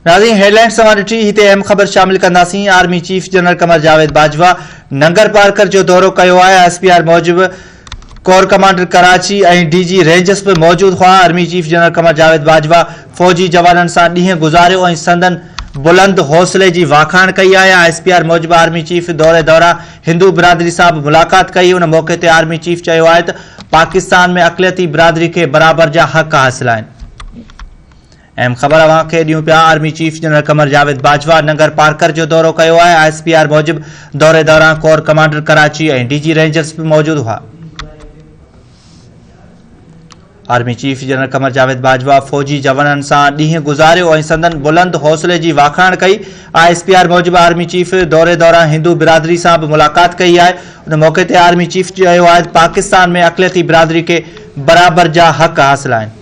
नाज़रीन हेडलाइंस सां ॾिठी हिते अहम ख़बर शामिल कंदासीं। Army chief general Qamar Javed Bajwa नंगर Parker जो दौरो कयो आहे। एसपीआर मूजिबि कोर कमांडर कराची ऐं डीजी रेंजर्स बि मौजूद हुआ। Army chief general Qamar Javed Bajwa फौजी जवाननि सां ॾींहुं गुज़ारियो ऐं संदन बुलंद हौसले जी वाखाण कई आहे। एसपीआर मूजिबि आर्मी चीफ दौरे दौरान हिंदू बिरादरी सां बि मुलाक़ात कई। उन मौक़े ते आर्मी चीफ चयो आहे त पाकिस्तान में अक़लियती बिरादरी खे बराबर जा हक़ हासिल आहिनि। अहम ख़बर अवां खे ॾियूं पिया। Army chief general Qamar Javed Bajwa नंगर Parker जो दौरो कयो आहे। एसपीआर मूजिबि दौरे दौरान कोर कमांडर कराची ऐं डीजी रेंजर्स बि मौजूद हुआ। Army chief general Qamar Javed Bajwa फौजी जवाननि सां ॾींहुं गुज़ारियो ऐं संदन बुलंद हौसले जी वाखाण कई। एसपीआर मूजिबि आर्मी चीफ दौरे दौरान हिंदू बिरादरी सां बि मुलाक़ात कई आहे। उन मौक़े ते आर्मी चीफ चयो आहे त पाकिस्तान में अक़लियती बिरादरी खे बराबर जा हक़ हासिल आहिनि।